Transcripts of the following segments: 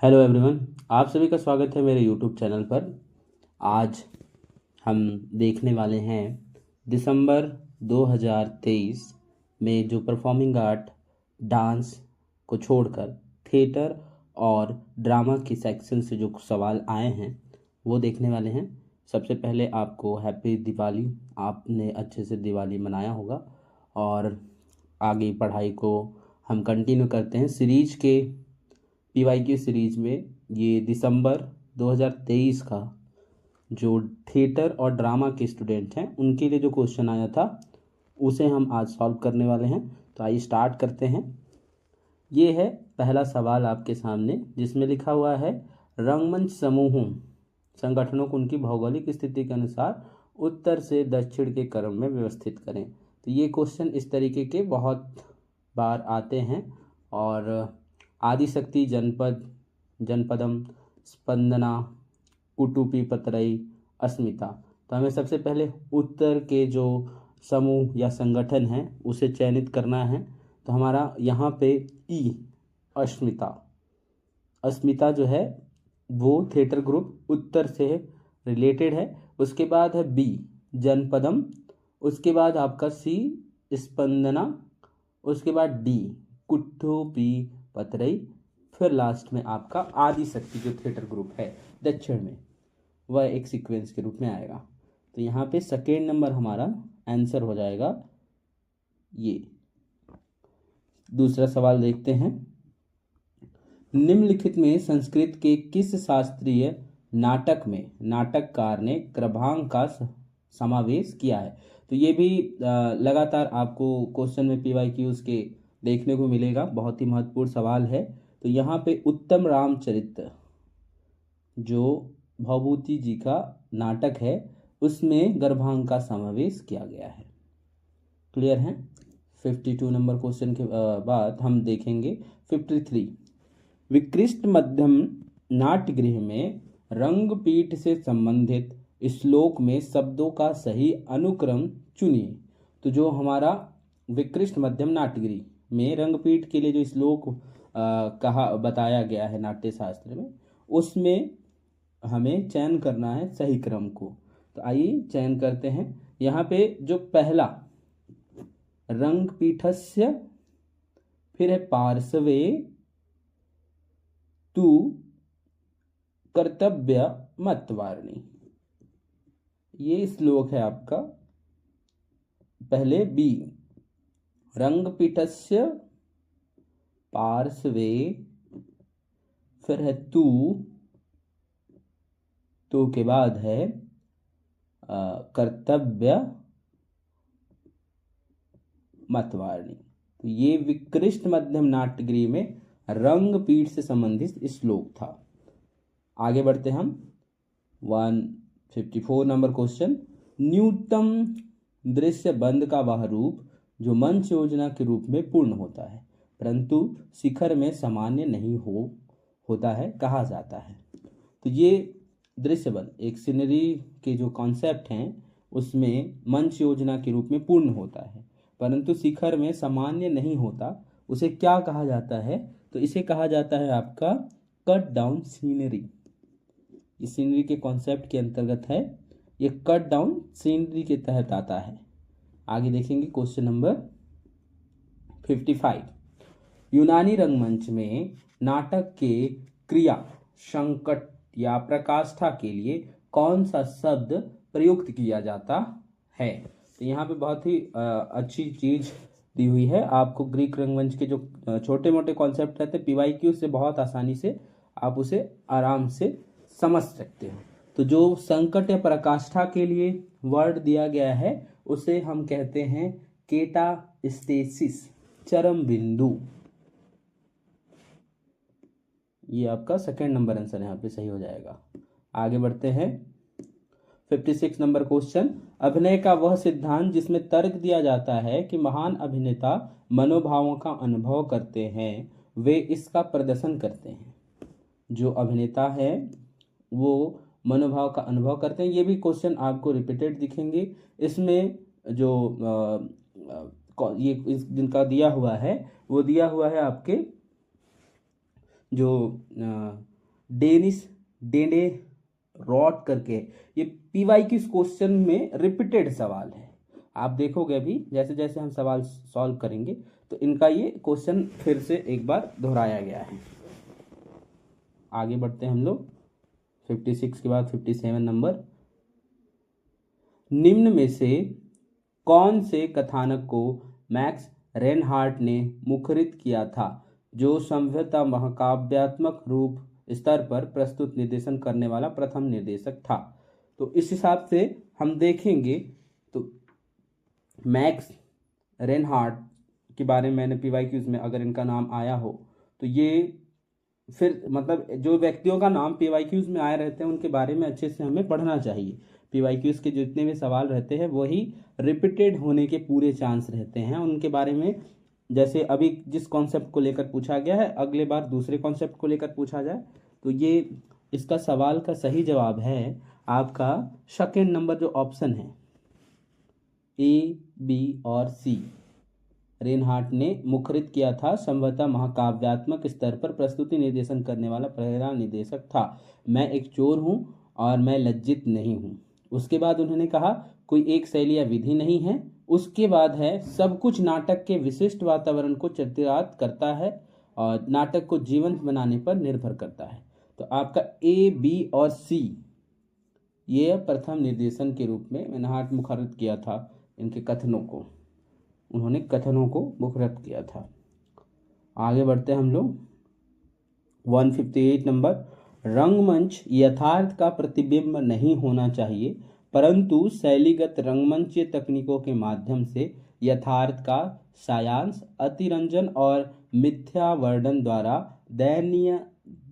Hello everyone, आप सभी का स्वागत है मेरे यूट्यूब चैनल पर। आज हम देखने वाले हैं दिसंबर 2023 में जो परफॉर्मिंग आर्ट डांस को छोड़कर थिएटर और ड्रामा की सेक्शन से जो सवाल आए हैं वो देखने वाले हैं। सबसे पहले आपको हैप्पी दिवाली। आपने अच्छे से दिवाली मनाया होगा और आगे पढ़ाई को हम कंटिन्यू करते हैं। सीरीज के पीवाईक्यू सीरीज में ये दिसंबर 2023 का जो थिएटर और ड्रामा के स्टूडेंट हैं उनके लिए जो क्वेश्चन आया था उसे हम आज सॉल्व करने वाले हैं। तो आइए स्टार्ट करते हैं। ये है पहला सवाल आपके सामने, जिसमें लिखा हुआ है रंगमंच समूहों संगठनों को उनकी भौगोलिक स्थिति के अनुसार उत्तर से दक्षिण के क्रम में व्यवस्थित करें। तो ये क्वेश्चन इस तरीके के बहुत बार आते हैं। और आदिशक्ति जनपद, जनपदम, स्पंदना, उटुपी, पतरई, अस्मिता। तो हमें सबसे पहले उत्तर के जो समूह या संगठन हैं उसे चयनित करना है। तो हमारा यहाँ पे ई अस्मिता, अस्मिता जो है वो थिएटर ग्रुप उत्तर से रिलेटेड है। उसके बाद है बी जनपदम, उसके बाद आपका सी स्पंदना, उसके बाद डी कुट्टूपी पतरई, फिर लास्ट में आपका आदिशक्ति जो थिएटर ग्रुप है दक्षिण में, वह एक सीक्वेंस के रूप में आएगा। तो यहाँ पे सेकेंड नंबर हमारा आंसर हो जाएगा ये। दूसरा सवाल देखते हैं। निम्नलिखित में संस्कृत के किस शास्त्रीय नाटक में नाटककार ने कृभांग का समावेश किया है? तो ये भी लगातार आपको क्वेश्चन में पीवाईक्यूज के देखने को मिलेगा। बहुत ही महत्वपूर्ण सवाल है। तो यहाँ पे उत्तम रामचरित्र जो भवभूति जी का नाटक है उसमें गर्भांग का समावेश किया गया है। क्लियर है? 52 नंबर क्वेश्चन के बाद हम देखेंगे 53। विकृष्ट मध्यम नाट्यगृह में रंगपीठ से संबंधित श्लोक में शब्दों का सही अनुक्रम चुनिए। तो जो हमारा विकृष्ट मध्यम नाट्यगृह में रंगपीठ के लिए जो श्लोक कहा बताया गया है नाट्य शास्त्र में, उसमें हमें चयन करना है सही क्रम को। तो आइए चयन करते हैं। यहाँ पे जो पहला रंगपीठस्य, फिर है पार्श्वे तु कर्तव्य मतवारणी, ये श्लोक है आपका। पहले बी रंगपीठस्य पार्श्वे, फिर है तू के बाद है कर्तव्य मतवारणी। तो ये विकृष्ट मध्यम नाट्यगृह में रंगपीठ से संबंधित श्लोक था। आगे बढ़ते हम 154 नंबर क्वेश्चन। न्यूनतम दृश्य बंद का वह रूप जो मंच योजना के रूप में पूर्ण होता है परंतु शिखर में सामान्य नहीं होता है कहा जाता है। तो ये दृश्य बंद एक सीनरी के जो कॉन्सेप्ट हैं उसमें मंच योजना के रूप में पूर्ण होता है परंतु शिखर में सामान्य नहीं होता, उसे क्या कहा जाता है? तो इसे कहा जाता है आपका कट डाउन सीनरी। इस सीनरी के कॉन्सेप्ट के अंतर्गत है, ये कट डाउन सीनरी के तहत आता है। आगे देखेंगे क्वेश्चन नंबर 55। यूनानी रंगमंच में नाटक के क्रिया संकट या प्रकाष्ठा के लिए कौन सा शब्द प्रयुक्त किया जाता है? तो यहाँ पे बहुत ही अच्छी चीज दी हुई है आपको। ग्रीक रंगमंच के जो छोटे मोटे कॉन्सेप्ट रहते हैं पीवाईक्यू से बहुत आसानी से आप उसे आराम से समझ सकते हो। तो जो संकट या प्रकाष्ठा के लिए वर्ड दिया गया है उसे हम कहते हैं केटास्टेसिस, चरम बिंदु। ये आपका सेकंड नंबर आंसर यहाँ पे सही हो जाएगा। आगे बढ़ते हैं 56 नंबर क्वेश्चन। अभिनय का वह सिद्धांत जिसमें तर्क दिया जाता है कि महान अभिनेता मनोभावों का अनुभव करते हैं, वे इसका प्रदर्शन करते हैं। जो अभिनेता है वो मनोभाव का अनुभव करते हैं। ये भी क्वेश्चन आपको रिपीटेड दिखेंगे। इसमें जो ये जिनका दिया हुआ है वो दिया हुआ है आपके जो डेनिस डेंडे रॉट करके, ये पीवाईक्यू क्वेश्चन में रिपीटेड सवाल है। आप देखोगे अभी जैसे जैसे हम सवाल सॉल्व करेंगे तो इनका ये क्वेश्चन फिर से एक बार दोहराया गया है। आगे बढ़ते हैं हम लोग 56 के बाद 57 नंबर। निम्न में से कौन से कथानक को मैक्स रेनहार्ट ने मुखरित किया था जो संभवतः महाकाव्यात्मक रूप स्तर पर प्रस्तुत निर्देशन करने वाला प्रथम निर्देशक था? तो इस हिसाब से हम देखेंगे तो मैक्स रेनहार्ट के बारे में मैंने पीवाईक्यूज में अगर इनका नाम आया हो तो ये फिर मतलब जो व्यक्तियों का नाम पीवाईक्यूज में आए रहते हैं उनके बारे में अच्छे से हमें पढ़ना चाहिए। पीवाईक्यूज के जितने भी सवाल रहते हैं वही रिपीटेड होने के पूरे चांस रहते हैं उनके बारे में। जैसे अभी जिस कॉन्सेप्ट को लेकर पूछा गया है अगले बार दूसरे कॉन्सेप्ट को लेकर पूछा जाए तो ये इसका सवाल का सही जवाब है आपका सेकेंड नंबर जो ऑप्शन है ए, बी और सी। रेनहार्ट ने मुखरित किया था, संभवतः महाकाव्यात्मक स्तर पर प्रस्तुति निर्देशन करने वाला पहला निर्देशक था। मैं एक चोर हूँ और मैं लज्जित नहीं हूँ। उसके बाद उन्होंने कहा कोई एक शैली या विधि नहीं है। उसके बाद है सब कुछ नाटक के विशिष्ट वातावरण को चित्रित करता है और नाटक को जीवंत बनाने पर निर्भर करता है। तो आपका ए, बी और सी ये प्रथम निर्देशन के रूप में रेनहार्ट मुखरित किया था। इनके कथनों को उन्होंने कथनों को मुखरित किया था। आगे बढ़ते हैं हम लोग 158 नंबर। रंगमंच यथार्थ का प्रतिबिंब नहीं होना चाहिए परंतु शैलीगत रंगमंचीय तकनीकों के माध्यम से यथार्थ का सायांश अतिरंजन और मिथ्या वर्णन द्वारा दैनीय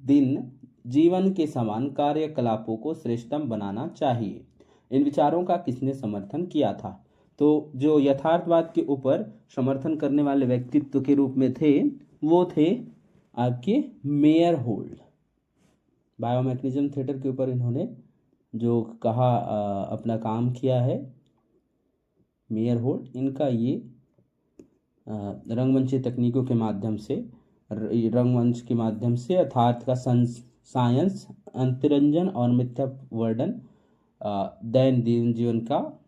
दिन जीवन के समान कार्यकलापों को श्रेष्ठतम बनाना चाहिए। इन विचारों का किसने समर्थन किया था? तो जो यथार्थवाद के ऊपर समर्थन करने वाले व्यक्तित्व के रूप में थे वो थे आपके मेयर होल्ड। बायोमैग्नेटिज्म थिएटर के ऊपर इन्होंने जो कहा अपना काम किया है मेयर होल्ड। इनका ये रंगमंच तकनीकों के माध्यम से रंगमंच के माध्यम से यथार्थ का साइंस अंतरंजन और मिथ्या वर्णन दैनंदिन जीवन का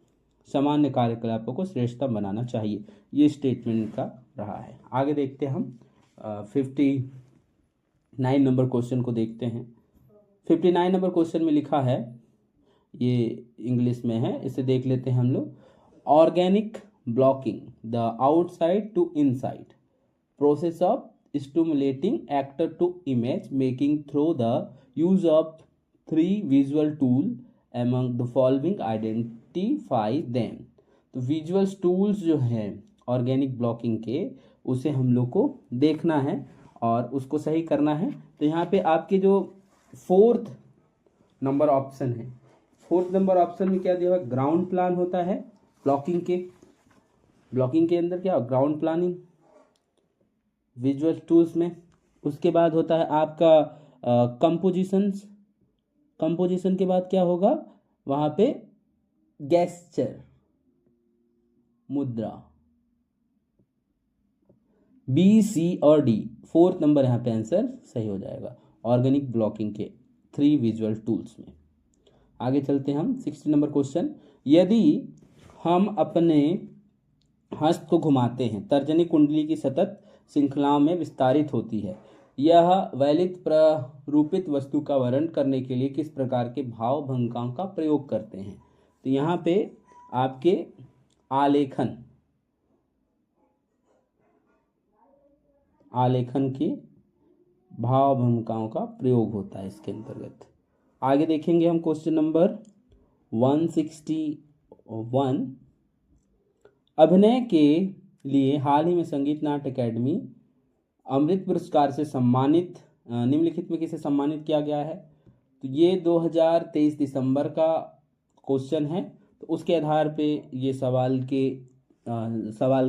सामान्य कार्यकलापों को श्रेष्ठतम बनाना चाहिए, ये स्टेटमेंट का रहा है। आगे देखते हैं हम 59 नंबर क्वेश्चन को देखते हैं। 59 नंबर क्वेश्चन में लिखा है, ये इंग्लिश में है, इसे देख लेते हैं हम लोग। Organic blocking the outside to inside process of stimulating actor to image making through the use of 3 visual tool among the following identify them। तो विजुअल्स टूल्स जो हैं ऑर्गेनिक ब्लॉकिंग के उसे हम लोग को देखना है और उसको सही करना है। तो यहाँ पे आपके जो 4th नंबर ऑप्शन है, 4th नंबर ऑप्शन में क्या दिया हुआ? ग्राउंड प्लान होता है ब्लॉकिंग के अंदर क्या ग्राउंड प्लानिंग विजुअल टूल्स में। उसके बाद होता है आपका कंपोजिशन के बाद क्या होगा वहां पे? गेस्चर मुद्रा। बी, सी और डी 4th नंबर यहाँ पे आंसर सही हो जाएगा ऑर्गेनिक ब्लॉकिंग के 3 विजुअल टूल्स में। आगे चलते हैं हम 60 नंबर क्वेश्चन। यदि हम अपने हस्त को घुमाते हैं तर्जनी कुंडली की सतत श्रृंखलाओं में विस्तारित होती है। यह वैलित प्ररूपित वस्तु का वर्णन करने के लिए किस प्रकार के भाव भंगिकाओं का प्रयोग करते हैं? तो यहाँ पे आपके आलेखन के भाव भंगिकाओं का प्रयोग होता है इसके अंतर्गत। आगे देखेंगे हम क्वेश्चन नंबर 161। अभिनय के लिए हाल ही में संगीत नाट्य अकेडमी अमृत पुरस्कार से सम्मानित निम्नलिखित में किसे सम्मानित किया गया है? तो ये 2023 दिसंबर का क्वेश्चन है। तो उसके आधार पे ये सवाल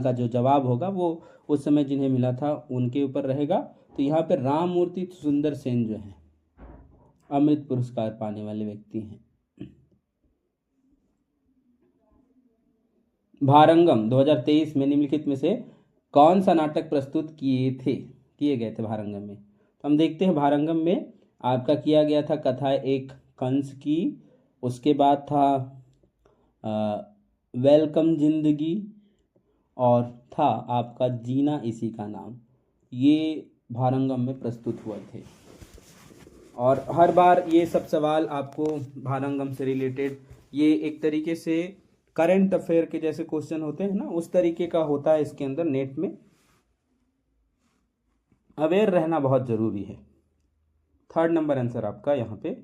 का जो जवाब होगा वो उस समय जिन्हें मिला था उनके ऊपर रहेगा। तो यहाँ पे राम मूर्ति सुंदर सेन जो है अमृत पुरस्कार पाने वाले व्यक्ति हैं। भारंगम 2023 में निम्नलिखित में से कौन सा नाटक प्रस्तुत किए गए थे भारंगम में? तो हम देखते हैं भारंगम में आपका किया गया था कथा एक कंस की, उसके बाद था वेलकम जिंदगी, और था आपका जीना इसी का नाम। ये भारंगम में प्रस्तुत हुए थे और हर बार ये सब सवाल आपको भारंगम से रिलेटेड, ये एक तरीके से करंट अफेयर के जैसे क्वेश्चन होते हैं ना, उस तरीके का होता है। इसके अंदर नेट में अवेयर रहना बहुत ज़रूरी है। 3rd नंबर आंसर आपका यहाँ पे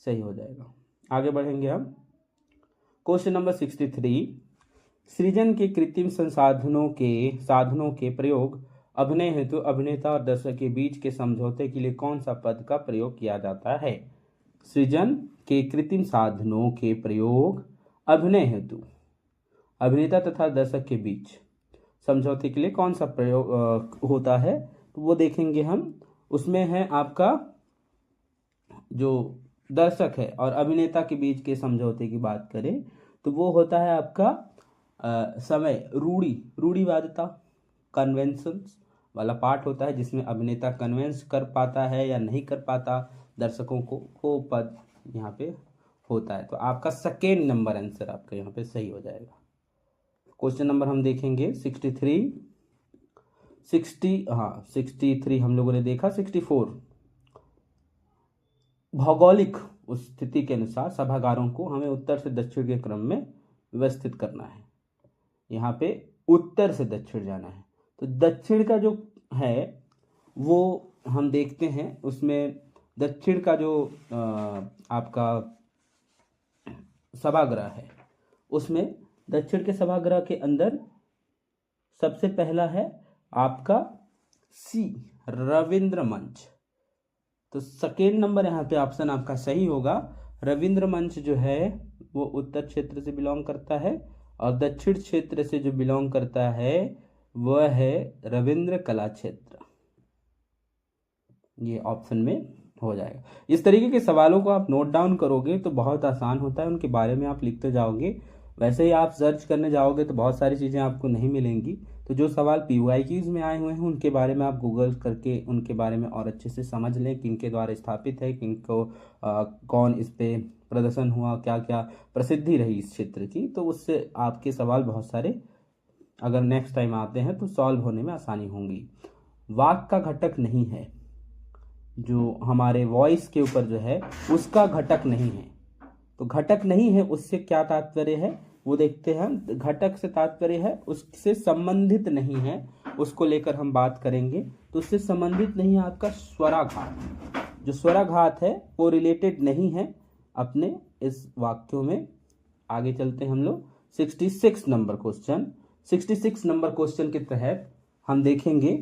सही हो जाएगा। आगे बढ़ेंगे हम। क्वेश्चन नंबर 63, सृजन के कृत्रिम साधनों के प्रयोग अभिनय हेतु अभिनेता और दर्शक के बीच के समझौते के लिए कौन सा पद का प्रयोग किया जाता है? सृजन के कृत्रिम साधनों के प्रयोग अभिनय हेतु अभिनेता तथा दर्शक के बीच समझौते के लिए कौन सा प्रयोग होता है? तो वो देखेंगे हम। उसमें है आपका जो दर्शक है और अभिनेता के बीच के समझौते की बात करें तो वो होता है आपका समय, रूढ़िवादिता, कन्वेंशंस वाला पार्ट होता है, जिसमें अभिनेता कन्वेंस कर पाता है या नहीं कर पाता दर्शकों को, वो पद यहाँ पे होता है। तो आपका 2nd नंबर आंसर आपका यहाँ पे सही हो जाएगा। क्वेश्चन नंबर हम देखेंगे 63 हम लोगों ने देखा। 64, भौगोलिक स्थिति के अनुसार सभागारों को हमें उत्तर से दक्षिण के क्रम में व्यवस्थित करना है। यहाँ पे उत्तर से दक्षिण जाना है, तो दक्षिण का जो है वो हम देखते हैं। उसमें दक्षिण का जो आपका सभागृह है, उसमें दक्षिण के सभागृह के अंदर सबसे पहला है आपका सी, रविंद्र मंच। तो 2nd नंबर यहाँ पे ऑप्शन आपका सही होगा। रविंद्र मंच जो है वो उत्तर क्षेत्र से बिलोंग करता है और दक्षिण क्षेत्र से जो बिलोंग करता है वह है रविंद्र कला क्षेत्र। ये ऑप्शन में हो जाएगा। इस तरीके के सवालों को आप नोट डाउन करोगे तो बहुत आसान होता है, उनके बारे में आप लिखते जाओगे। वैसे ही आप सर्च करने जाओगे तो बहुत सारी चीज़ें आपको नहीं मिलेंगी। तो जो सवाल PYQs में आए हुए हैं उनके बारे में आप गूगल करके उनके बारे में और अच्छे से समझ लें, किनके द्वारा स्थापित है, किनको कौन इस पे प्रदर्शन हुआ, क्या क्या प्रसिद्धि रही इस क्षेत्र की। तो उससे आपके सवाल बहुत सारे अगर नेक्स्ट टाइम आते हैं तो सॉल्व होने में आसानी होंगी। वाक का घटक नहीं है, जो हमारे वॉइस के ऊपर जो है उसका घटक नहीं है। तो घटक नहीं है उससे क्या तात्पर्य है वो देखते हैं हम। घटक से तात्पर्य है उससे संबंधित नहीं है, उसको लेकर हम बात करेंगे। तो उससे संबंधित नहीं है आपका स्वराघात। जो स्वराघात है वो रिलेटेड नहीं है अपने इस वाक्यों में। आगे चलते हैं हम लोग 66 नंबर क्वेश्चन। 66 नंबर क्वेश्चन के तहत हम देखेंगे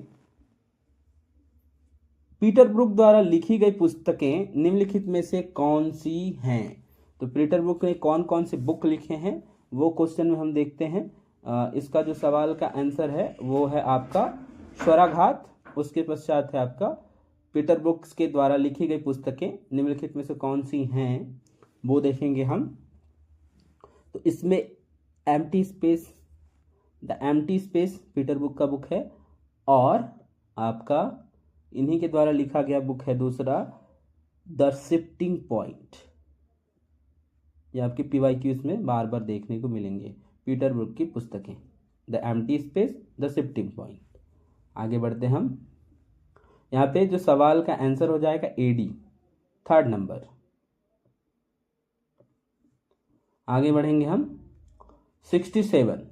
पीटर ब्रूक द्वारा लिखी गई पुस्तकें निम्नलिखित में से कौन सी हैं? तो पीटर ब्रूक ने कौन कौन से बुक लिखे हैं वो क्वेश्चन में हम देखते हैं। इसका जो सवाल का आंसर है वो है आपका स्वराघात। उसके पश्चात है आपका पीटर ब्रूक के द्वारा लिखी गई पुस्तकें निम्नलिखित में से कौन सी हैं वो देखेंगे हम। तो इसमें empty space, the empty space Peter Brook का बुक है, और आपका इन्हीं के द्वारा लिखा गया बुक है दूसरा द शिफ्टिंग पॉइंट। ये आपके PYQs में बार बार देखने को मिलेंगे पीटर ब्रूक की पुस्तकें, the empty space, the shifting point. आगे बढ़ते हम। यहाँ पे जो सवाल का आंसर हो जाएगा AD, 3rd नंबर। आगे बढ़ेंगे हम 67,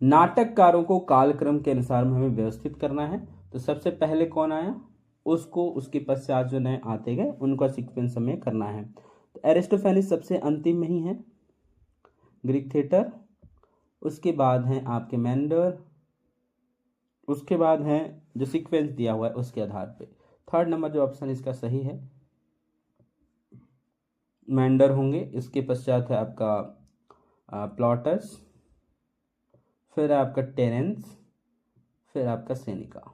नाटककारों को कालक्रम के अनुसार हमें व्यवस्थित करना है। तो सबसे पहले कौन आया उसको उसके पश्चात जो नए आते गए उनका सीक्वेंस हमें करना है। तो एरिस्टोफेनिस सबसे अंतिम में ही है, ग्रीक थिएटर। उसके बाद हैं आपके मेंडर, उसके बाद हैं जो सीक्वेंस दिया हुआ है उसके आधार पे। 3rd नंबर जो ऑप्शन इसका सही है मेंडर होंगे। इसके पश्चात है आपका प्लॉटस, फिर आपका टेरेंस, फिर आपका सेनेका।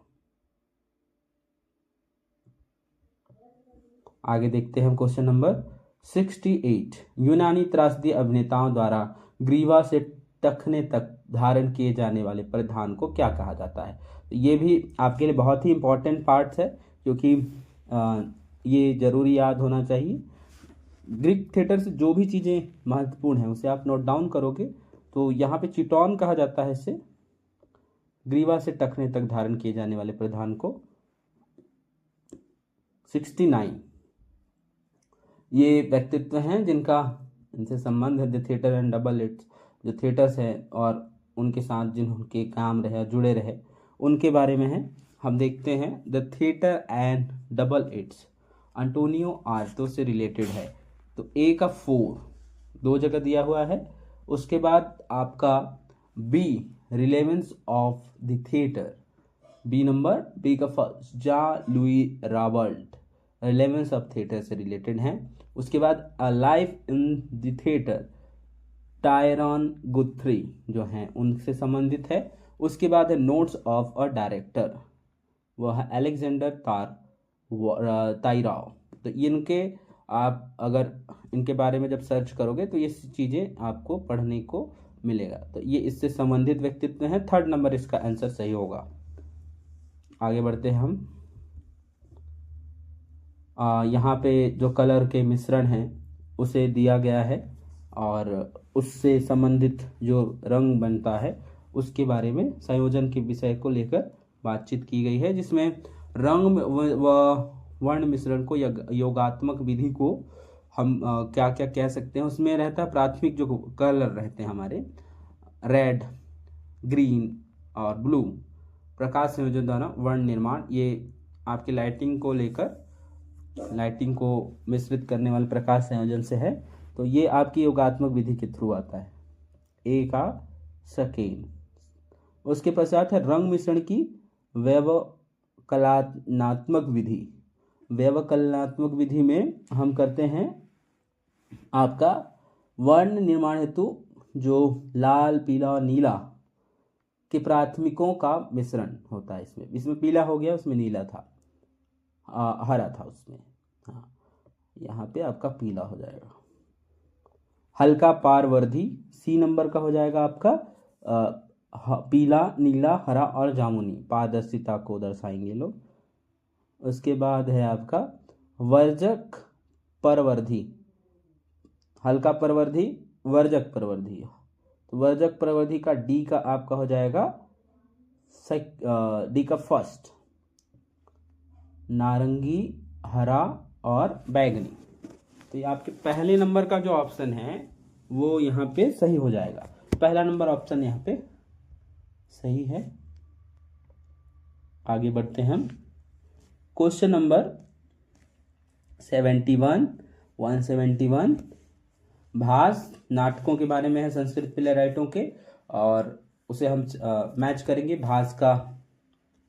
आगे देखते हैं हम क्वेश्चन नंबर 68, यूनानी त्रासदी अभिनेताओं द्वारा ग्रीवा से टखने तक धारण किए जाने वाले परिधान को क्या कहा जाता है? तो ये भी आपके लिए बहुत ही इंपॉर्टेंट पार्ट है, क्योंकि ये जरूरी याद होना चाहिए। ग्रीक थिएटर से जो भी चीज़ें महत्वपूर्ण हैं उसे आप नोट डाउन करोगे। तो यहाँ पे चिटॉन कहा जाता है इसे, ग्रीवा से टखने तक धारण किए जाने वाले प्रधान को। 69 ये व्यक्तित्व हैं जिनका इनसे संबंध है। The theatre and double it's, जो थिएटर्स है और उनके साथ जिनके काम रहे जुड़े रहे उनके बारे में है। हम देखते हैं the theatre and double its Antonio Artaud से रिलेटेड है। तो ए का 4 दो जगह दिया हुआ है। उसके बाद आपका B relevance of the theatre, B number, B का first Jean Louis Robert relevance of theatre से रिलेटेड है। उसके बाद a life in the theatre Tyrone Guthrie जो हैं उनसे संबंधित है। उसके बाद है नोट्स ऑफ अ डायरेक्टर, वह है अलेक्जेंडर ताइराव। तो इनके आप अगर इनके बारे में जब सर्च करोगे तो ये चीज़ें आपको पढ़ने को मिलेगा। तो ये इससे संबंधित व्यक्तित्व हैं। 3rd नंबर इसका आंसर सही होगा। आगे बढ़ते हैं हम। यहाँ पे जो कलर के मिश्रण हैं उसे दिया गया है और उससे संबंधित जो रंग बनता है उसके बारे में संयोजन के विषय को लेकर बातचीत की गई है, जिसमें रंग व वर्ण मिश्रण को योगात्मक विधि को हम क्या क्या कह सकते हैं। उसमें रहता है प्राथमिक जो कलर रहते हैं हमारे रेड, ग्रीन और ब्लू, प्रकाश संयोजन द्वारा वर्ण निर्माण। ये आपकी लाइटिंग को लेकर, लाइटिंग को मिश्रित करने वाले प्रकाश संयोजन से है। तो ये आपकी योगात्मक विधि के थ्रू आता है। ए का सेकेंड। उसके पश्चात है रंग मिश्रण की व्यवकलनात्मक विधि। व्यवकलनात्मक विधि में हम करते हैं आपका वर्ण निर्माण हेतु जो लाल, पीला और नीला के प्राथमिकों का मिश्रण होता है। इसमें पीला हो गया, उसमें नीला था, हरा था उसमें। हाँ, यहाँ पे आपका पीला हो जाएगा। हल्का पारवर्धी सी नंबर का हो जाएगा आपका पीला, नीला, हरा और जामुनी, पारदर्शिता को दर्शाएंगे लोग। उसके बाद है आपका वर्जक परवर्धी, हल्का परवर्धी, वर्जक परवर्धी। तो वर्जक परवर्धी का डी का आपका हो जाएगा डी का फर्स्ट, नारंगी, हरा और बैगनी। तो ये आपके पहले नंबर का जो ऑप्शन है वो यहाँ पे सही हो जाएगा। पहला नंबर ऑप्शन यहाँ पे सही है। आगे बढ़ते हैं हम। क्वेश्चन नंबर 171 भास नाटकों के बारे में है, संस्कृत प्ले राइटों के, और उसे हम मैच करेंगे। भास का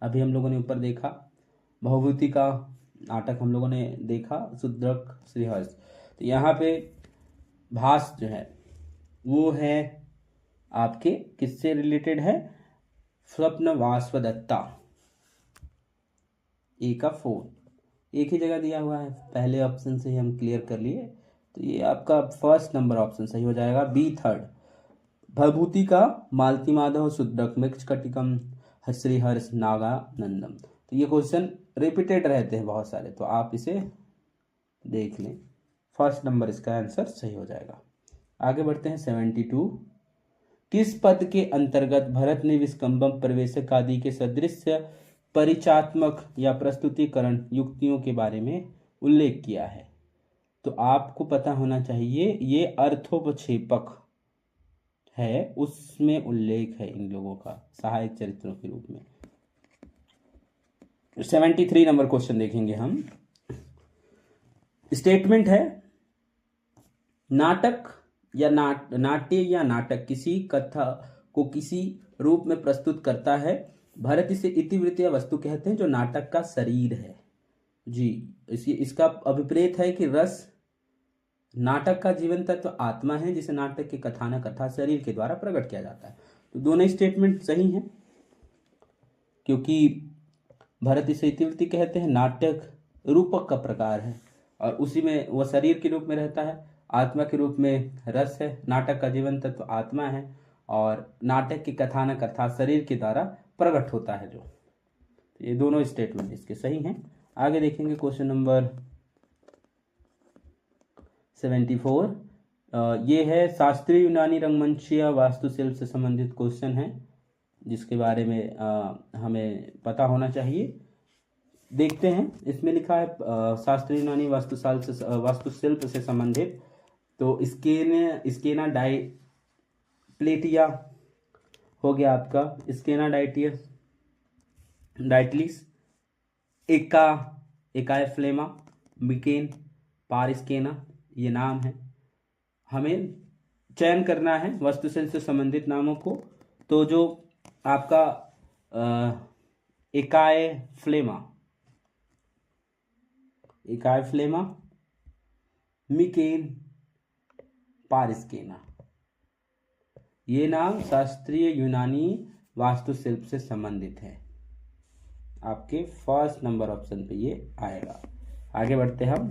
अभी हम लोगों ने ऊपर देखा, भवभूति का नाटक हम लोगों ने देखा, शूद्रक श्रीहर्ष। तो यहाँ पे भास जो है वो है आपके किससे रिलेटेड है, स्वप्न वासवदत्ता। ए का 4 एक ही जगह दिया हुआ है, पहले ऑप्शन से ही हम क्लियर कर लिए। तो ये आपका फर्स्ट नंबर ऑप्शन सही हो जाएगा। बी 3rd, भभूति का मालती माधव शूद्रक मृच्छकटिकम श्रीहर्ष नागानंदम। तो ये क्वेश्चन रिपीटेड रहते हैं बहुत सारे, तो आप इसे देख लें। फर्स्ट नंबर इसका आंसर सही हो जाएगा। आगे बढ़ते हैं 72। किस पद के अंतर्गत भरत ने विस्कंभम, प्रवेशक आदि के सदृश परिचात्मक या प्रस्तुतिकरण युक्तियों के बारे में उल्लेख किया है? तो आपको पता होना चाहिए ये अर्थोपक्षेपक है, उसमें उल्लेख है इन लोगों का सहायक चरित्रों के रूप में। 73 नंबर क्वेश्चन देखेंगे हम। स्टेटमेंट है नाटक या नाट्य या नाटक किसी कथा को किसी रूप में प्रस्तुत करता है। भरत इसे इतिवृत्त या वस्तु कहते हैं जो नाटक का शरीर है। जी, इसका अभिप्रेत है कि रस नाटक का जीवन तत्व आत्मा है, जिसे नाटक के कथानक अर्थात शरीर के द्वारा प्रकट किया जाता है। तो दोनों स्टेटमेंट सही हैं, क्योंकि भरत इसे इतिवृत्ति कहते हैं, नाटक रूपक का प्रकार है और उसी में वह शरीर के रूप में रहता है, आत्मा के रूप में रस है, नाटक का जीवन तत्व आत्मा है और नाटक के कथानक अर्थात शरीर के द्वारा प्रकट होता है जो। ये दोनों स्टेटमेंट इसके सही हैं। आगे देखेंगे क्वेश्चन नंबर 74। ये है शास्त्रीय यूनानी रंगमंचीय वास्तुशिल्प से संबंधित क्वेश्चन है, जिसके बारे में हमें पता होना चाहिए। देखते हैं, इसमें लिखा है शास्त्रीय यूनानी वास्तुशिल्प से संबंधित। तो स्केना डाइप्लेटिया हो गया आपका, स्केना डाइटलिस, एकाए फ्लेमा, मिकेन, पारिस्केना, ये नाम है। हमें चयन करना है वास्तुशिल्प से संबंधित नामों को। तो जो आपका एकाए फ्लेमा, मिकेन, पारिस्केना, ये नाम शास्त्रीय यूनानी वास्तुशिल्प से संबंधित है। आपके फर्स्ट नंबर ऑप्शन पे ये आएगा। आगे बढ़ते हम।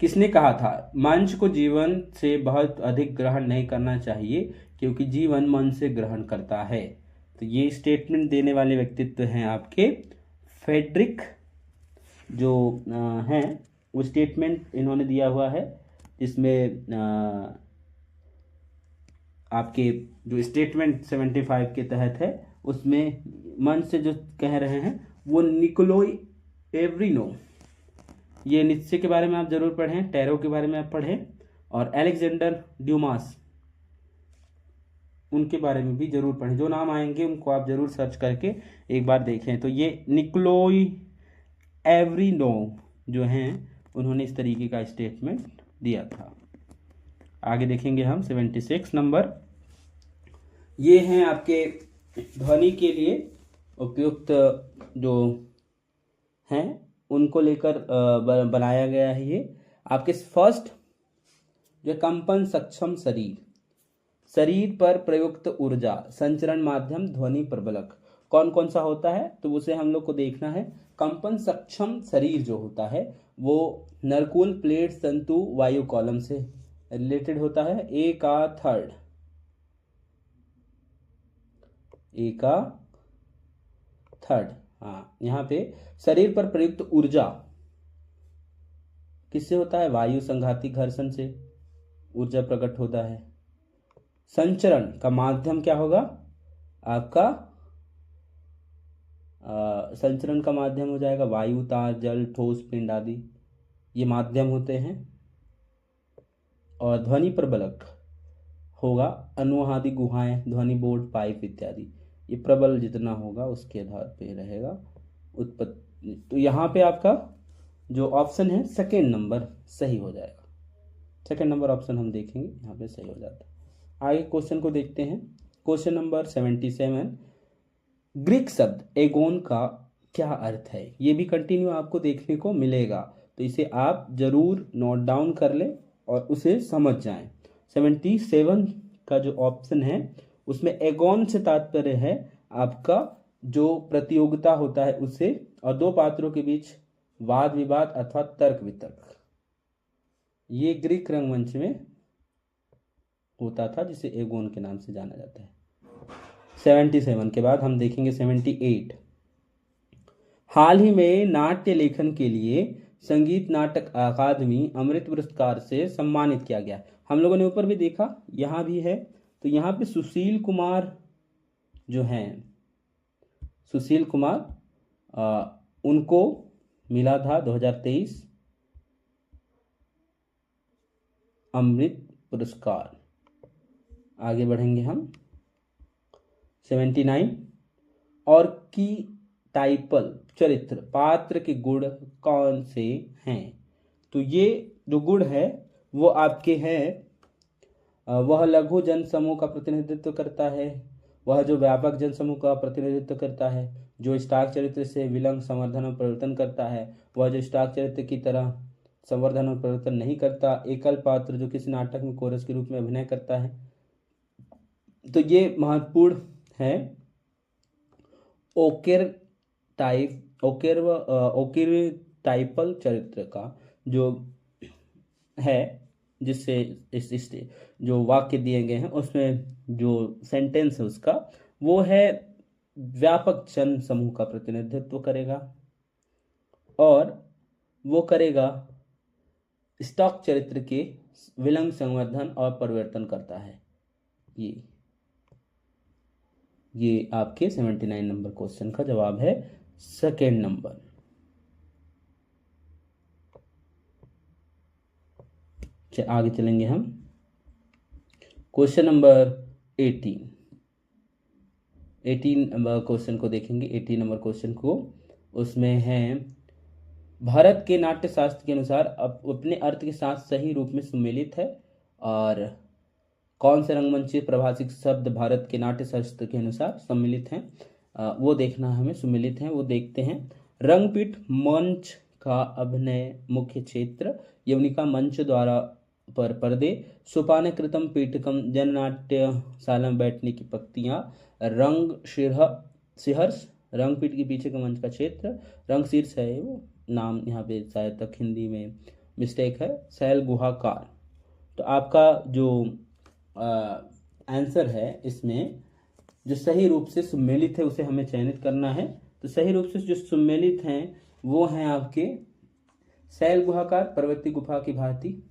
किसने कहा था मंच को जीवन से बहुत अधिक ग्रहण नहीं करना चाहिए क्योंकि जीवन मन से ग्रहण करता है? तो ये स्टेटमेंट देने वाले व्यक्तित्व हैं आपके फ्रेडरिक जो हैं, वो स्टेटमेंट इन्होंने दिया हुआ है, जिसमें आपके जो स्टेटमेंट 75 के तहत है, उसमें मन से जो कह रहे हैं वो निकोलाई एवरीनो, ये नित्शे के बारे में आप जरूर पढ़ें, टैरो के बारे में आप पढ़ें, और अलेक्जेंडर ड्यूमास, उनके बारे में भी जरूर पढ़ें। जो नाम आएंगे उनको आप जरूर सर्च करके एक बार देखें। तो ये निकोलाई एवरीनो जो हैं, उन्होंने इस तरीके का स्टेटमेंट दिया था। आगे देखेंगे हम 76 नंबर। ये हैं आपके ध्वनि के लिए उपयुक्त जो हैं, उनको लेकर बनाया गया है। ये आपके फर्स्ट जो कंपन सक्षम शरीर पर प्रयुक्त ऊर्जा संचरण माध्यम ध्वनि प्रबलक कौन कौन सा होता है, तो उसे हम लोग को देखना है। कंपन सक्षम शरीर जो होता है वो नरकुल प्लेट तंतु वायु कॉलम से रिलेटेड होता है। ए का थर्ड, हाँ, यहाँ पे शरीर पर प्रयुक्त ऊर्जा किससे होता है? वायु संघाती घर्षण से ऊर्जा प्रकट होता है। संचरण का माध्यम क्या होगा आपका? संचरण का माध्यम हो जाएगा वायु, तार, जल, ठोस पिंड आदि, ये माध्यम होते हैं। और ध्वनि प्रबलक होगा अनुवादी गुहाएं, ध्वनि बोर्ड, पाइप इत्यादि, ये प्रबल जितना होगा उसके आधार पे रहेगा उत्पत्ति। तो यहाँ पे आपका जो ऑप्शन है सेकेंड नंबर सही हो जाएगा। सेकेंड नंबर ऑप्शन हम देखेंगे, यहाँ पे सही हो जाता है। आगे क्वेश्चन को देखते हैं। क्वेश्चन नंबर 77, ग्रीक शब्द एगोन का क्या अर्थ है? ये भी कंटिन्यू आपको देखने को मिलेगा, तो इसे आप जरूर नोट डाउन कर लें और उसे समझ जाएं। 77 का जो ऑप्शन है उसमें एगोन से तात्पर्य है आपका जो प्रतियोगिता होता है उससे, और दो पात्रों के बीच वाद विवाद अथवा तर्क वितर्क, ये ग्रीक रंगमंच में होता था, जिसे एगोन के नाम से जाना जाता है। 77 के बाद हम देखेंगे 78। हाल ही में नाट्य लेखन के लिए संगीत नाटक अकादमी अमृत पुरस्कार से सम्मानित किया गया। हम लोगों ने ऊपर भी देखा, यहाँ भी है। तो यहाँ पे सुशील कुमार जो हैं, सुशील कुमार उनको मिला था 2023 अमृत पुरस्कार। आगे बढ़ेंगे हम 79, और की टाइपल चरित्र पात्र के गुण कौन से हैं? तो ये जो गुण है वो आपके हैं, वह लघु जन समूह का प्रतिनिधित्व करता है, वह जो व्यापक जन समूह का प्रतिनिधित्व करता है, जो स्टाक चरित्र से विलंब संवर्धन और परिवर्तन करता है, वह जो स्टाक चरित्र की तरह संवर्धन और परिवर्तन नहीं करता, एकल पात्र जो किसी नाटक में कोरस के रूप में अभिनय करता है। तो ये महत्वपूर्ण है। ओकेर टाइपल चरित्र का जो है, जिससे इस जो वाक्य दिए गए हैं उसमें जो सेंटेंस है उसका, वो है व्यापक जन समूह का प्रतिनिधित्व करेगा। और वो करेगा स्टॉक चरित्र के विलंब संवर्धन और परिवर्तन करता है। ये आपके 79 नंबर क्वेश्चन का जवाब है सेकेंड नंबर। आगे चलेंगे हम क्वेश्चन नंबर 18 नंबर क्वेश्चन को देखेंगे। 18 नंबर क्वेश्चन को, उसमें है भारत के नाट्य शास्त्र के अनुसार अपने अर्थ के साथ सही रूप में सुमेलित है, और कौन से रंगमंच प्रभाषिक शब्द भारत के नाट्य शास्त्र के अनुसार सम्मिलित हैं, वो देखना है हमें। सुमेलित हैं वो देखते हैं। रंगपीठ मंच का अभिनय मुख्य क्षेत्र, यवनिका मंच द्वारा पर पर्दे, सोपान कृतम पीठकम जननाट्यशाला में बैठने की पंक्तियां, रंग सिहर्ष रंगपीठ के पीछे का मंच का क्षेत्र, रंग शीर्ष है वो नाम, यहाँ पे शायद तक हिंदी में मिस्टेक है, शैल गुहाकार। तो आपका जो आंसर है इसमें जो सही रूप से सुमेलित है उसे हमें चयनित करना है। तो सही रूप से जो सुमेलित हैं वो हैं आपके शैल गुहाकार, पर्वती गुफा की भांति,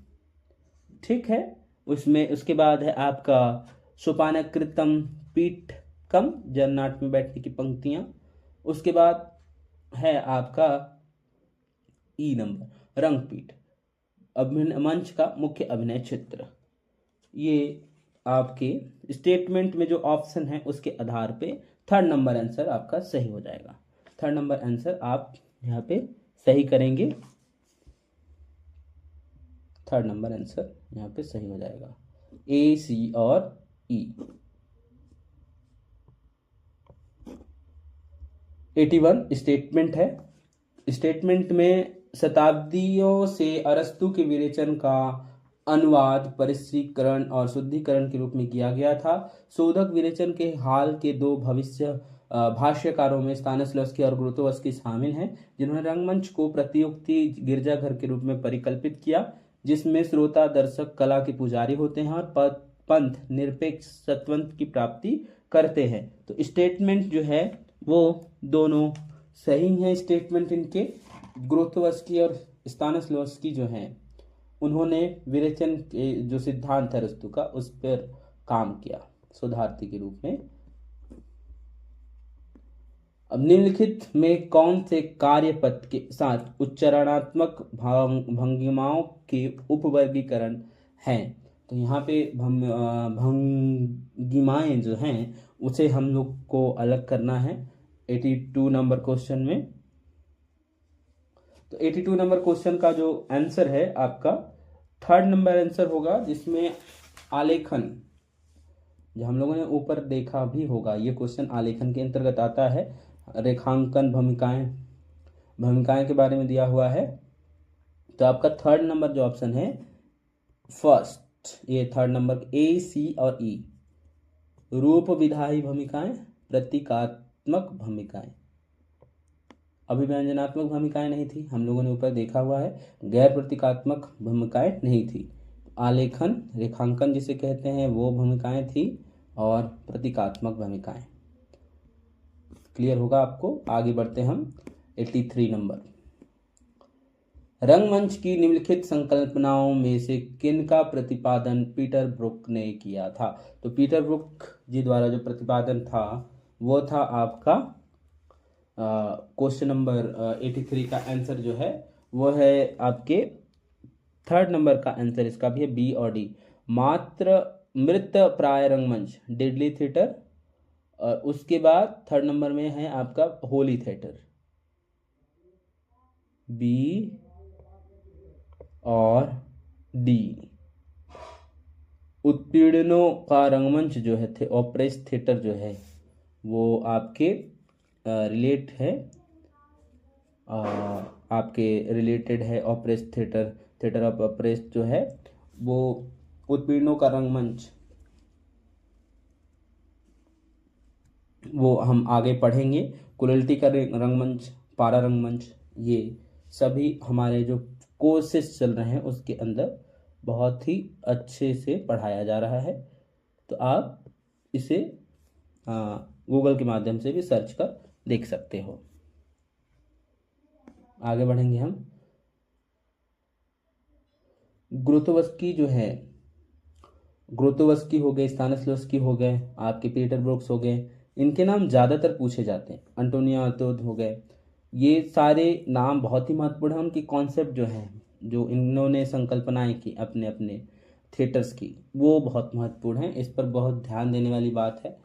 ठीक है। उसमें उसके बाद है आपका सोपानकृतम पीठकम, जननाट्य में बैठने की पंक्तियां। उसके बाद है आपका ई नंबर रंगपीठ, अभिनय मंच का मुख्य अभिनय क्षेत्र। ये आपके स्टेटमेंट में जो ऑप्शन है उसके आधार पे थर्ड नंबर आंसर आपका सही हो जाएगा। थर्ड नंबर आंसर आप यहाँ पे सही करेंगे, थर्ड नंबर आंसर यहाँ पे सही हो जाएगा, ए, सी और ई। 81 स्टेटमेंट है। स्टेटमेंट में शताब्दियों से अरस्तु के विरेचन का अनुवाद परिष्करण और शुद्धिकरण के रूप में किया गया था। शोधक विरेचन के हाल के दो भविष्य भाष्यकारों में स्तानिस्लॉवस्की और ग्रोतोवस्की शामिल हैं, जिन्होंने रंगमंच को प्रतियुक्ति गिरजाघर के रूप में परिकल्पित किया, जिसमें श्रोता दर्शक कला के पुजारी होते हैं और पंथ निरपेक्ष सत्वंत की प्राप्ति करते हैं। तो स्टेटमेंट जो है वो दोनों सही हैं। स्टेटमेंट इनके ग्रोतोवस्की और स्तानिस्लॉवस्की जो हैं उन्होंने विरेचन के जो सिद्धांत है अरस्तु का उस पर काम किया शोधार्थी के रूप में। अब निम्नलिखित में कौन से कार्यपद के साथ उच्चारणात्मक भंगिमाओं के उपवर्गीकरण हैं? तो यहाँ पे भंगिमाएं जो हैं उसे हम लोग को अलग करना है 82 नंबर क्वेश्चन में। तो 82 नंबर क्वेश्चन का जो आंसर है आपका थर्ड नंबर आंसर होगा, जिसमें आलेखन, जो हम लोगों ने ऊपर देखा भी होगा, ये क्वेश्चन आलेखन के अंतर्गत आता है। रेखांकन भूमिकाएं के बारे में दिया हुआ है। तो आपका थर्ड नंबर जो ऑप्शन है फर्स्ट, ये थर्ड नंबर ए, सी और ई, रूप विधायी भूमिकाएं, प्रतीकात्मक भूमिकाएं, अभिव्यंजनात्मक भूमिकाएं नहीं थी, हम लोगों ने ऊपर देखा हुआ है। गैर प्रतीकात्मक भूमिकाएं नहीं थी। आलेखन, रेखांकन जिसे कहते हैं, वो भूमिकाएं थी, और प्रतीकात्मक भूमिकाएं। क्लियर होगा आपको। आगे बढ़ते हम 83 नंबर। रंगमंच की निम्नलिखित संकल्पनाओं में से किनका प्रतिपादन पीटर ब्रुक ने किया था? तो पीटर ब्रुक जी द्वारा जो प्रतिपादन था वो था आपका क्वेश्चन नंबर 83 का आंसर जो है वो है आपके थर्ड नंबर का आंसर इसका भी है बी और डी, मात्र मृत प्राय रंगमंच, डेडली थिएटर, और उसके बाद थर्ड नंबर में है आपका होली थिएटर, बी और डी। उत्पीड़नों का रंगमंच जो है थे ऑपरेस थिएटर जो है वो आपके रिलेट है, आपके रिलेटेड है oppress theatre, theatre of oppress जो है वो उत्पीड़नों का रंगमंच, वो हम आगे पढ़ेंगे। कुलल्टी का रंगमंच, पारा रंगमंच, ये सभी हमारे जो कोर्सेस चल रहे हैं उसके अंदर बहुत ही अच्छे से पढ़ाया जा रहा है। तो आप इसे गूगल के माध्यम से भी सर्च कर देख सकते हो। आगे बढ़ेंगे हम। ग्रोतोवस्की जो है, ग्रोतोवस्की हो गए, स्तानिस्लवस्की हो गए, आपके पीटर ब्रूक्स हो गए, इनके नाम ज़्यादातर पूछे जाते हैं। अंटोनियो आर्तोद हो गए, ये सारे नाम बहुत ही महत्वपूर्ण हैं। उनकी कॉन्सेप्ट जो है, जो इन्होंने संकल्पनाएं की अपने अपने थिएटर्स की, वो बहुत महत्वपूर्ण है। इस पर बहुत ध्यान देने वाली बात है,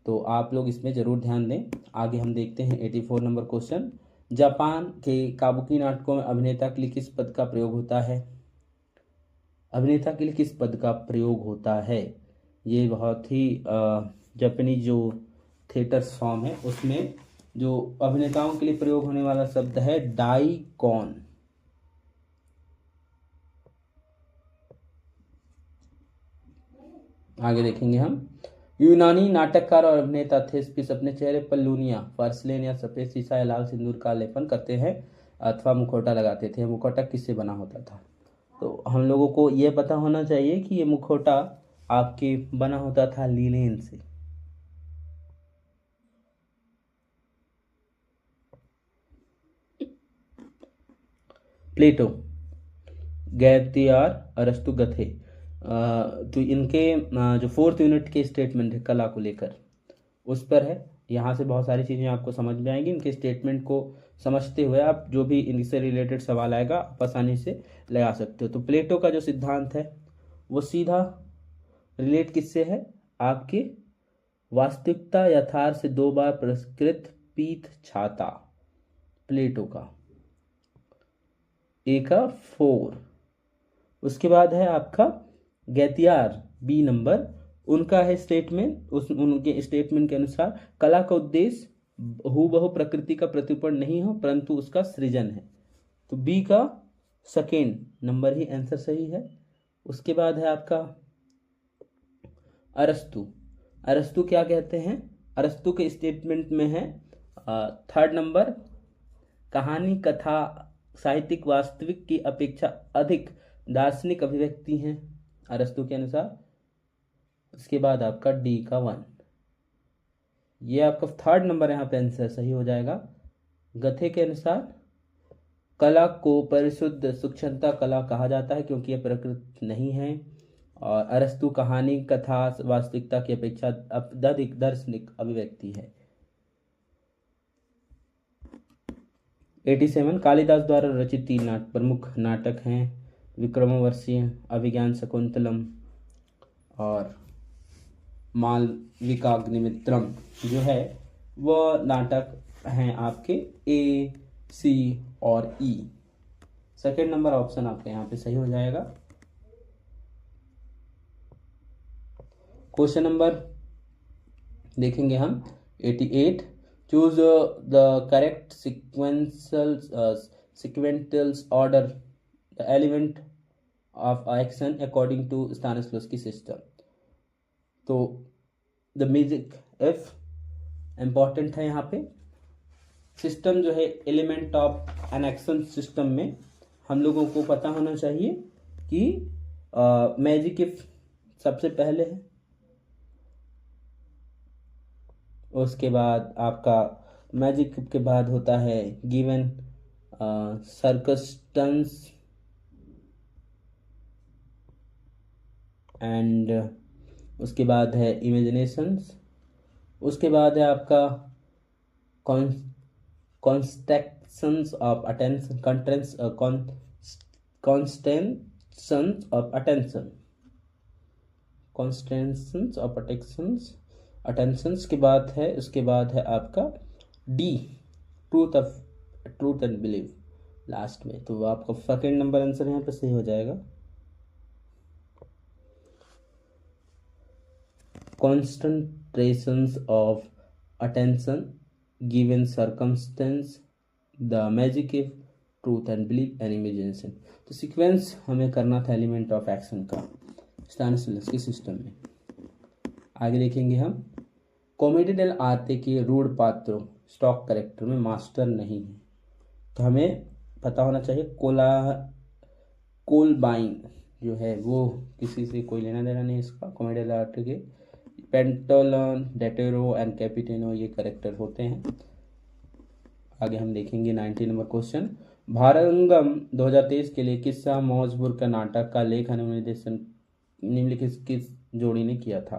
तो आप लोग इसमें ज़रूर ध्यान दें। आगे हम देखते हैं 84 नंबर क्वेश्चन। जापान के काबुकी नाटकों में अभिनेता के लिए किस पद का प्रयोग होता है? अभिनेता के लिए किस पद का प्रयोग होता है? ये बहुत ही जापानीज जो थिएटर फॉर्म है उसमें जो अभिनेताओं के लिए प्रयोग होने वाला शब्द है डाइकॉन। आगे देखेंगे हम। यूनानी नाटककार और अभिनेता थेस्पिस अपने चेहरे पर लूनिया, पर्सलेन या सफेद सीसा या लाल सिंदूर का लेपन करते हैं अथवा मुखौटा लगाते थे। मुखौटा किससे बना होता था? तो हम लोगों को यह पता होना चाहिए कि ये मुखौटा आपके बना होता था लीलेन से। प्लेटो, गैतियार, अरस्तु, गथे। तो इनके जो 4th यूनिट के स्टेटमेंट है कला को लेकर, उस पर है। यहाँ से बहुत सारी चीज़ें आपको समझ में आएंगी। इनके स्टेटमेंट को समझते हुए आप जो भी इनसे रिलेटेड सवाल आएगा आप आसानी से लगा सकते हो। तो प्लेटो का जो सिद्धांत है वो सीधा रिलेट किससे है? आपके वास्तविकता यथार्थ से 2 बार पुरस्कृत पीत छाता, प्लेटो का ए का 4। उसके बाद है आपका गैतियार, बी नंबर, उनका है स्टेटमेंट। उनके स्टेटमेंट के अनुसार कला का उद्देश्य हूबहू प्रकृति का प्रतिरूपण नहीं हो परंतु उसका सृजन है। तो बी का 2nd नंबर ही आंसर सही है। उसके बाद है आपका अरस्तु। अरस्तु क्या कहते हैं? अरस्तु के स्टेटमेंट में है 3rd नंबर, कहानी कथा साहित्यिक वास्तविक की अपेक्षा अधिक दार्शनिक अभिव्यक्ति हैं अरस्तु के अनुसार। उसके बाद आपका डी का 1, ये आपका 3rd नंबर यहाँ पे आंसर सही हो जाएगा। गथे के अनुसार कला को परिशुद्ध सूक्ष्मता कला कहा जाता है क्योंकि यह प्रकृति नहीं है। और अरस्तु कहानी कथा वास्तविकता की अपेक्षा अधिक दार्शनिक अभिव्यक्ति है। 87 कालिदास द्वारा रचित 3 प्रमुख नाटक हैं विक्रमोर्वशीय, अभिज्ञान शकुंतलम और मालविकाग्निमित्रम। जो है वह नाटक हैं आपके ए, सी और ई। 2nd नंबर ऑप्शन आपके यहाँ पे सही हो जाएगा। क्वेश्चन नंबर देखेंगे हम 88। Choose the correct sequential order the element of action according to Stanislavski system। तो द म्यूजिक एफ इम्पॉर्टेंट है यहाँ पे। सिस्टम जो है element of an action system में हम लोगों को पता होना चाहिए कि मैजिक इफ सबसे पहले है। उसके बाद आपका मैजिक के बाद होता है गिवन सर्कस्टेंस एंड उसके बाद है इमेजिनेशंस। उसके बाद है आपका constants of attention, constants of attention, constants of attentions के बाद है। उसके बाद है आपका D, truth and believe last में। तो आपका 2nd नंबर आंसर यहाँ पे सही हो जाएगा। concentrations of attention given circumstance the magic if truth and belief and imagination। तो सीक्वेंस हमें करना था एलिमेंट ऑफ एक्शन का स्टानिस्लवस्की सिस्टम में। आगे देखेंगे हम। कॉमेडी डेल आर्टे के रूढ़ पात्रों स्टॉक करेक्टर में मास्टर नहीं है। तो हमें पता होना चाहिए कोलबाइन जो है वो किसी से कोई लेना देना नहीं इसका। कॉमेडी डेल आर्टे के पेंटोलन, डेटेरो एंड कैपिटेनो ये करेक्टर होते हैं। आगे हम देखेंगे 90 नंबर क्वेश्चन। भारंगम 2023 के लिए किस्सा मौजपुर का नाटक का लेखन एवं निर्देशन निम्नलिखित किस जोड़ी ने किया था।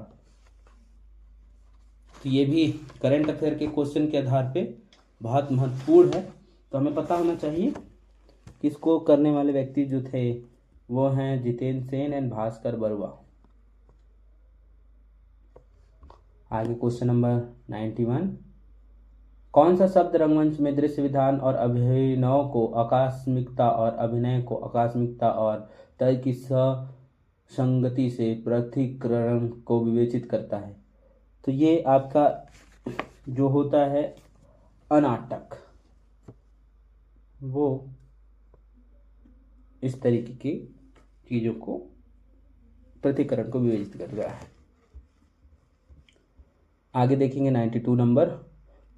तो ये भी करंट अफेयर के क्वेश्चन के आधार पे बहुत महत्वपूर्ण है, तो हमें पता होना चाहिए। किसको करने वाले व्यक्ति जो थे वो हैं जितेंद्र सेन एंड भास्कर बरुआ। आगे क्वेश्चन नंबर 91, कौन सा शब्द रंगमंच में दृश्य विधान और अभिनव को आकस्मिकता और अभिनय को आकस्मिकता और तय की संगति से पृथक्करण को विवेचित करता है। तो ये आपका जो होता है अनाटक, वो इस तरीके की चीजों को पृथक्करण को विवेचित कर रहा है। आगे देखेंगे 92 नंबर,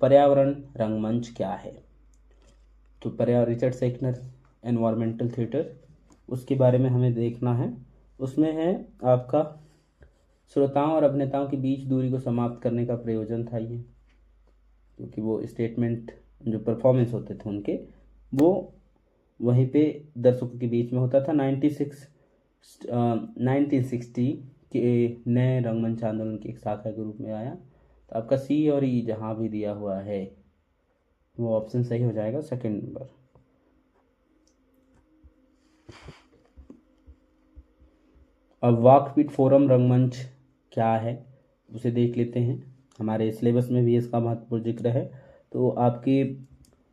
पर्यावरण रंगमंच क्या है। तो पर्यावरण रिचर्ड सेकनर एनवायरमेंटल थिएटर, उसके बारे में हमें देखना है। उसमें है आपका श्रोताओं और अभिनेताओं के बीच दूरी को समाप्त करने का प्रयोजन था ये, क्योंकि वो स्टेटमेंट जो परफॉर्मेंस होते थे उनके वो वहीं पे दर्शकों के बीच में होता था। 1960 के नए रंगमंच आंदोलन की एक शाखा के रूप में आया। तो आपका सी और ई जहाँ भी दिया हुआ है वो ऑप्शन सही हो जाएगा, सेकंड नंबर। अब वाकपीट फोरम रंगमंच क्या है उसे देख लेते हैं। हमारे सिलेबस में भी इसका महत्वपूर्ण जिक्र है। तो आपके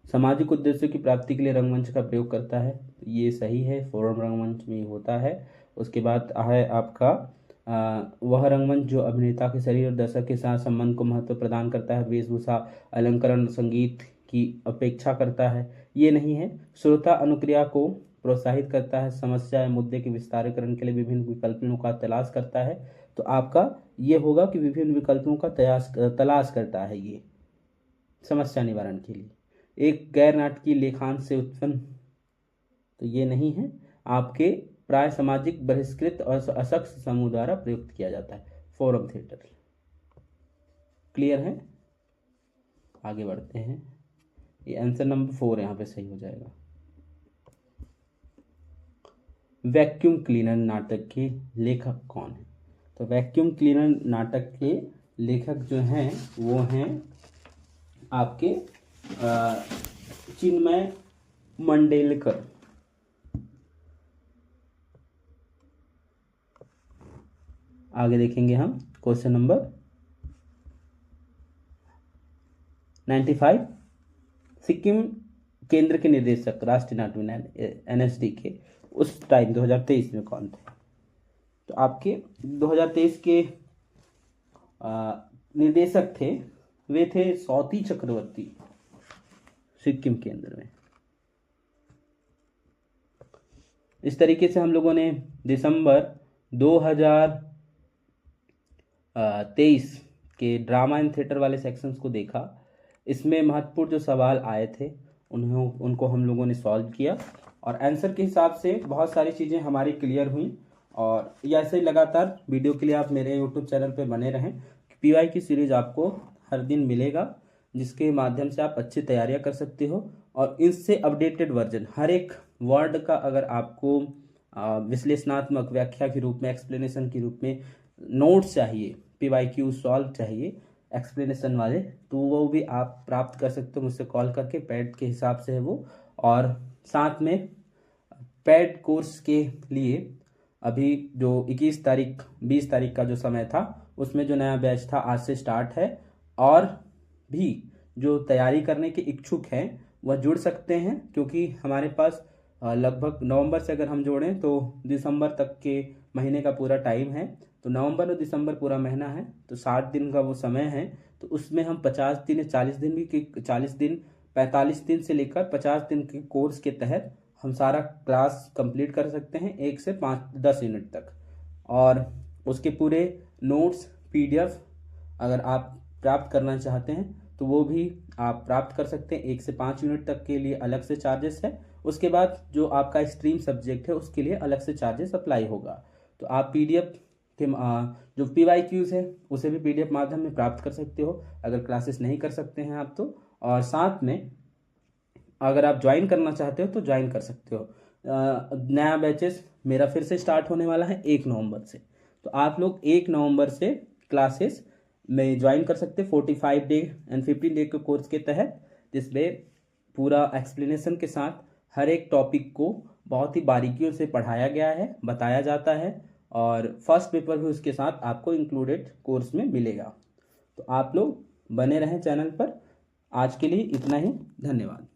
सामाजिक उद्देश्यों की प्राप्ति के लिए रंगमंच का प्रयोग करता है, तो ये सही है, फोरम रंगमंच में होता है। उसके बाद है आपका वह रंगमंच जो अभिनेता के शरीर और दर्शक के साथ संबंध को महत्व प्रदान करता है, वेशभूषा अलंकरण संगीत की अपेक्षा करता है, ये नहीं है। श्रोता अनुक्रिया को प्रोत्साहित करता है, समस्या या मुद्दे के विस्तारीकरण के लिए विभिन्न विकल्पों का तलाश करता है। तो आपका ये होगा कि विभिन्न विकल्पों का तलाश करता है ये समस्या निवारण के लिए। एक गैर नाटकीय लेखांश से उत्पन्न, तो ये नहीं है। आपके प्राय सामाजिक बहिष्कृत और अशक्त समूह द्वारा प्रयुक्त किया जाता है, फोरम थिएटर। क्लियर है? आगे बढ़ते हैं। ये आंसर नंबर 4 यहाँ पे सही हो जाएगा। वैक्यूम क्लीनर नाटक के लेखक कौन है? तो वैक्यूम क्लीनर नाटक के लेखक जो हैं वो हैं आपके चिन्मय मंडेलकर। आगे देखेंगे हम क्वेश्चन नंबर 95, सिक्किम केंद्र के निदेशक राष्ट्रीय नाट्य एनएसडी के उस टाइम 2023 में कौन थे? तो आपके 2023 के निर्देशक थे, वे थे सौती चक्रवर्ती, सिक्किम केंद्र में। इस तरीके से हम लोगों ने दिसंबर 2023 के ड्रामा एंड थिएटर वाले सेक्शंस को देखा। इसमें महत्वपूर्ण जो सवाल आए थे उनको हम लोगों ने सॉल्व किया और आंसर के हिसाब से बहुत सारी चीज़ें हमारी क्लियर हुई। और ऐसे ही लगातार वीडियो के लिए आप मेरे यूट्यूब चैनल पे बने रहें। पीवाई की सीरीज आपको हर दिन मिलेगा, जिसके माध्यम से आप अच्छी तैयारियां कर सकते हो। और इससे अपडेटेड वर्जन हर एक वर्ड का अगर आपको विश्लेषणात्मक व्याख्या के रूप में, एक्सप्लेनेशन के रूप में नोट्स चाहिए, PYQ सॉल्व चाहिए एक्सप्लेनेशन वाले, तो वो भी आप प्राप्त कर सकते हो मुझसे कॉल करके। पैड के हिसाब से है वो। और साथ में पैड कोर्स के लिए अभी जो 21 तारीख 20 तारीख का जो समय था, उसमें जो नया बैच था आज से स्टार्ट है। और भी जो तैयारी करने के इच्छुक हैं वह जुड़ सकते हैं, क्योंकि हमारे पास लगभग नवंबर से अगर हम जोड़ें तो दिसंबर तक के महीने का पूरा टाइम है। तो नवंबर और दिसंबर पूरा महीना है, तो 60 दिन का वो समय है। तो उसमें हम 50 दिन या 40 दिन भी 40 दिन 45 दिन से लेकर 50 दिन के कोर्स के तहत हम सारा क्लास कंप्लीट कर सकते हैं 1 से 5-10 यूनिट तक। और उसके पूरे नोट्स PDF अगर आप प्राप्त करना चाहते हैं तो वो भी आप प्राप्त कर सकते हैं। 1 से 5 यूनिट तक के लिए अलग से चार्जेस है। उसके बाद जो आपका स्ट्रीम सब्जेक्ट है उसके लिए अलग से चार्जेस अप्लाई होगा। तो आप PDF के जो PYQs है उसे भी PDF माध्यम में प्राप्त कर सकते हो अगर क्लासेस नहीं कर सकते हैं आप तो। और साथ में अगर आप ज्वाइन करना चाहते हो तो ज्वाइन कर सकते हो। नया बैचेस मेरा फिर से स्टार्ट होने वाला है 1 नवंबर से, तो आप लोग 1 नवंबर से क्लासेस में ज्वाइन कर सकते हैं 45 डे एंड 15 डे के कोर्स के तहत, जिसमें पूरा एक्सप्लेनेशन के साथ हर एक टॉपिक को बहुत ही बारीकियों से पढ़ाया गया है, बताया जाता है, और फर्स्ट पेपर भी उसके साथ आपको इंक्लूडेड कोर्स में मिलेगा। तो आप लोग बने रहें चैनल पर। आज के लिए इतना ही, धन्यवाद।